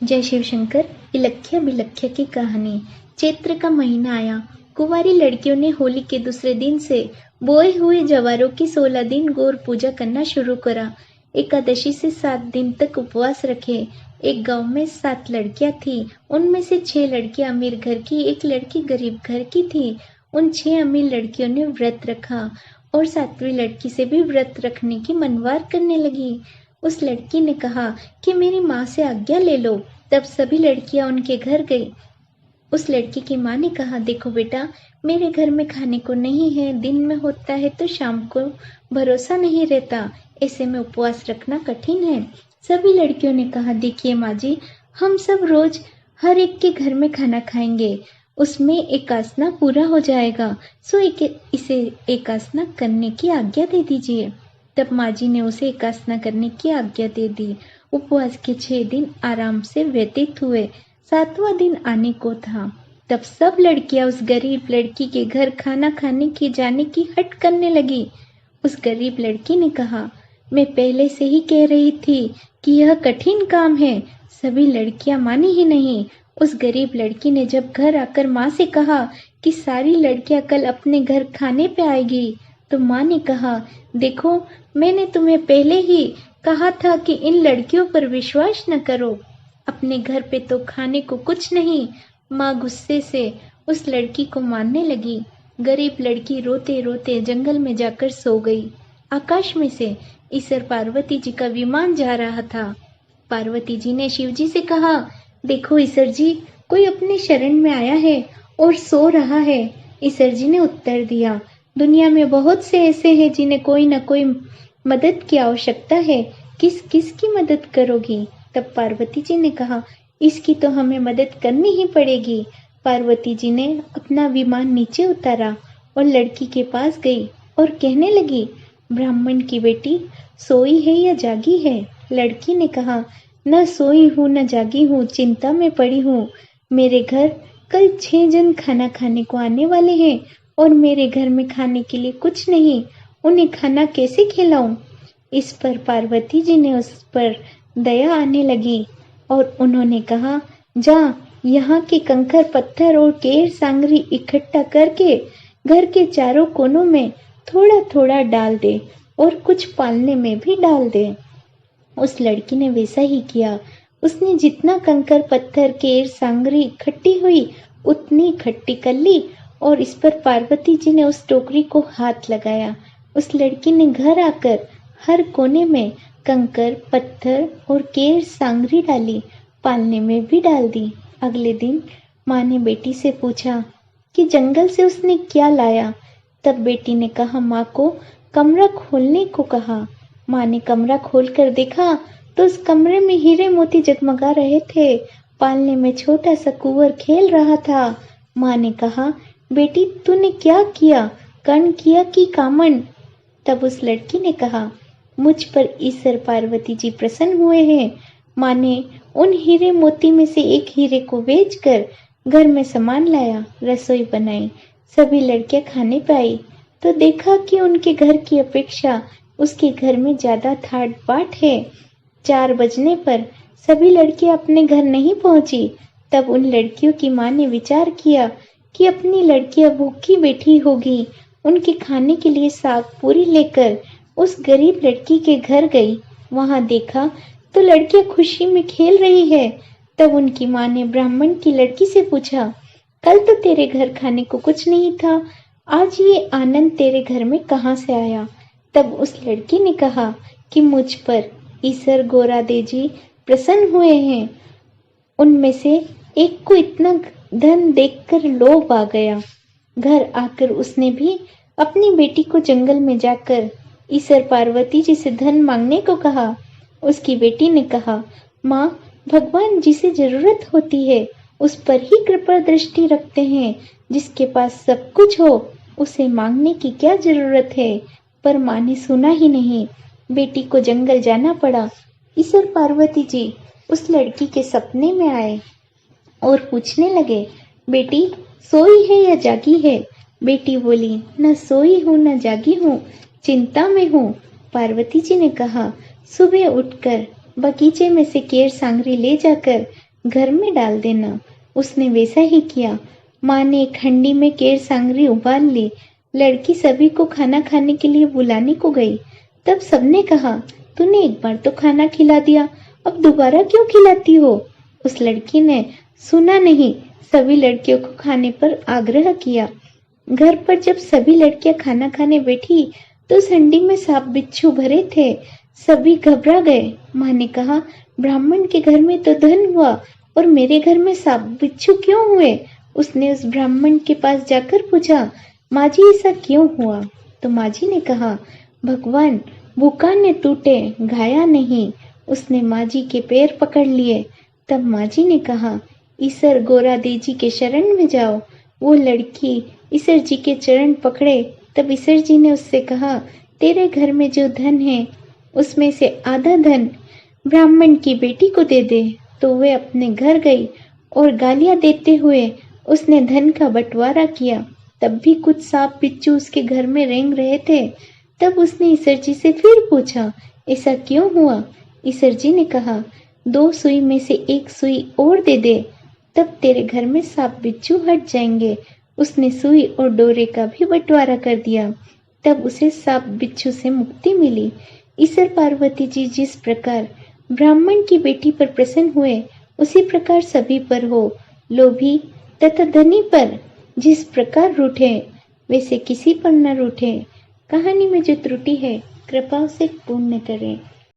जय शिव शंकर। इलख्या बिलख्या की कहानी। चैत्र का महीना आया। कुंवारी लड़कियों ने होली के दूसरे दिन से बोए हुए जवारों की 16 दिन गौर पूजा करना शुरू करा। एकादशी से 7 दिन तक उपवास रखे। एक गांव में 7 लड़कियां थी। उनमें से 6 लड़कियां अमीर घर की, एक लड़की गरीब घर की थी। उन 6 अमीर लड़कियों ने व्रत रखा और 7वीं लड़की से भी व्रत रखने की मनवार करने लगी। उस लड़की ने कहा कि मेरी माँ से आज्ञा ले लो। तब सभी लड़कियां उनके घर गई। उस लड़की की माँ ने कहा, देखो बेटा, मेरे घर में खाने को नहीं है, दिन में होता है तो शाम को भरोसा नहीं रहता, ऐसे में उपवास रखना कठिन है। सभी लड़कियों ने कहा, देखिए माँ जी, हम सब रोज हर एक के घर में खाना खाएंगे, उसमें एकासना पूरा हो जाएगा, सो इसे एकासना करने की आज्ञा दे दीजिए। तब माँ जी ने उसे एकासना करने की आज्ञा दे दी। उपवास के 6 दिन आराम से व्यतीत हुए। 7वां दिन आने को था। तब सब लड़कियां उस गरीब लड़की के घर खाना खाने की जाने की हट करने लगी। उस गरीब लड़की ने कहा, मैं पहले से ही कह रही थी कि यह कठिन काम है। सभी लड़कियां मानी ही नहीं। उस गरीब लड़की ने जब घर आकर माँ से कहा कि सारी लड़कियां कल अपने घर खाने पे आएगी, तो माँ ने कहा, देखो, मैंने तुम्हें पहले ही कहा था कि इन लड़कियों पर विश्वास न करो, अपने घर पे तो खाने को कुछ नहीं। माँ गुस्से से उस लड़की को मारने लगी। गरीब लड़की रोते रोते जंगल में जाकर सो गई। आकाश में से ईश्वर पार्वती जी का विमान जा रहा था। पार्वती जी ने शिव जी से कहा, देखो ईश्वर जी, कोई अपने शरण में आया है और सो रहा है। ईश्वर जी ने उत्तर दिया, दुनिया में बहुत से ऐसे हैं जिन्हें कोई न कोई मदद की आवश्यकता है, किस किस की मदद करोगी? तब पार्वती जी ने कहा, इसकी तो हमें मदद करनी ही पड़ेगी। पार्वती जी ने अपना विमान नीचे उतारा और लड़की के पास गई और कहने लगी, ब्राह्मण की बेटी सोई है या जागी है? लड़की ने कहा, न सोई हूँ न जागी हूँ, चिंता में पड़ी हूँ। मेरे घर कल 6 जन खाना खाने को आने वाले हैं और मेरे घर में खाने के लिए कुछ नहीं, उन्हें खाना कैसे खिलाऊं? इस पर पार्वती जी ने उस पर दया आने लगी और उन्होंने कहा, जा, यहाँ के कंकड़ पत्थर और केर सांगरी इकट्ठा करके घर के चारों कोनों में थोड़ा थोड़ा डाल दे और कुछ पालने में भी डाल दे। उस लड़की ने वैसा ही किया। उसने जितना कंकड़ पत्थर केर सांगरी इकट्ठी हुई उतनी इकट्ठी कर ली और इस पर पार्वती जी ने उस टोकरी को हाथ लगाया। उस लड़की ने घर आकर हर कोने में कंकड़ पत्थर और केर सांगरी डाली, पालने में भी डाल दी। अगले दिन माँ ने बेटी से पूछा कि जंगल से उसने क्या लाया। तब बेटी ने कहा, माँ को कमरा खोलने को कहा। माँ ने कमरा खोलकर देखा तो उस कमरे में हीरे मोती जगमगा रहे थे। पालने में छोटा सा कुंवर खेल रहा था। माँ ने कहा, बेटी तूने क्या किया, कर्ण किया कि कामन? तब उस लड़की ने कहा, मुझ पर ईश्वर पार्वती जी प्रसन्न हुए हैं। माँ ने उन हीरे मोती में से एक हीरे को बेचकर घर में सामान लाया, रसोई बनाई। सभी लड़कियां खाने पे आई तो देखा कि उनके घर की अपेक्षा उसके घर में ज्यादा ठाट बाट है। 4 बजने पर सभी लड़कियां अपने घर नहीं पहुंची। तब उन लड़कियों की माँ ने विचार किया कि अपनी लड़कियां भूखी बैठी होगी। उनके खाने के लिए साग पूरी लेकर उस गरीब लड़की के घर गई। वहां देखा तो लड़कियां खुशी में खेल रही है। तब उनकी माँ ने ब्राह्मण की लड़की से पूछा, कल तो तेरे घर खाने को कुछ नहीं था, आज ये आनंद तेरे घर में कहाँ से आया? तब उस लड़की ने कहा कि मुझ पर ईश्वर गौरादे जी प्रसन्न हुए हैं। उनमें से एक को इतना धन देखकर लोभ आ गया। घर आकर उसने भी अपनी बेटी को जंगल में जाकर ईश्वर पार्वती जी से धन मांगने को कहा। उसकी बेटी ने कहा, माँ, भगवान जिसे जरूरत होती है उस पर ही कृपा दृष्टि रखते हैं। जिसके पास सब कुछ हो उसे मांगने की क्या जरूरत है? पर माँ ने सुना ही नहीं। बेटी को जंगल जाना पड़ा। ईश्वर पार्वती जी उस लड़की के सपने में आए और पूछने लगे, बेटी सोई है या जागी है? बेटी बोली, न सोई हूँ न जागी हूँ, चिंता में हूँ। पार्वती जी ने कहा, सुबह उठकर बगीचे में से केर सांगरी ले जाकर घर में डाल देना। उसने वैसा ही किया। माँ ने एक हंडी में केर सांगरी उबाल ली। लड़की सभी को खाना खाने के लिए बुलाने को गई। तब सबने कहा, तूने एक बार तो खाना खिला दिया, अब दोबारा क्यों खिलाती हो? उस लड़की ने सुना नहीं, सभी लड़कियों को खाने पर आग्रह किया। घर पर जब सभी लड़कियां खाना खाने बैठी तो उस हंडी में सांप बिच्छू भरे थे। सभी घबरा गए। माँ ने कहा, ब्राह्मण के घर में तो धन हुआ और मेरे घर में सांप बिच्छू क्यों हुए? उसने उस ब्राह्मण के पास जाकर पूछा, माँ जी ऐसा क्यों हुआ? तो माँ जी ने कहा, भगवान भूखा ने टूटे घाया नहीं। उसने माँ जी के पैर पकड़ लिए। तब माँ जी ने कहा, ईसर गोरा देजी के शरण में जाओ। वो लड़की ईसर जी के चरण पकड़े। तब ईसर जी ने उससे कहा, तेरे घर में जो धन है उसमें से आधा धन ब्राह्मण की बेटी को दे दे। तो वे अपने घर गई और गालियां देते हुए उसने धन का बंटवारा किया। तब भी कुछ सांप बिच्छू उसके घर में रेंग रहे थे। तब उसने ईसर जी से फिर पूछा, ऐसा क्यों हुआ? ईसर जी ने कहा, 2 सुई में से 1 सुई और दे दे, तब तेरे घर में सांप बिच्छू हट जाएंगे। उसने सुई और डोरे का भी बंटवारा कर दिया। तब उसे सांप बिच्छू से मुक्ति मिली। ईसर पार्वती जी जिस प्रकार ब्राह्मण की बेटी पर प्रसन्न हुए, उसी प्रकार सभी पर हो। लोभी तथा धनी पर जिस प्रकार रूठे, वैसे किसी पर न रूठे। कहानी में जो त्रुटि है कृपा से पूर्ण करें।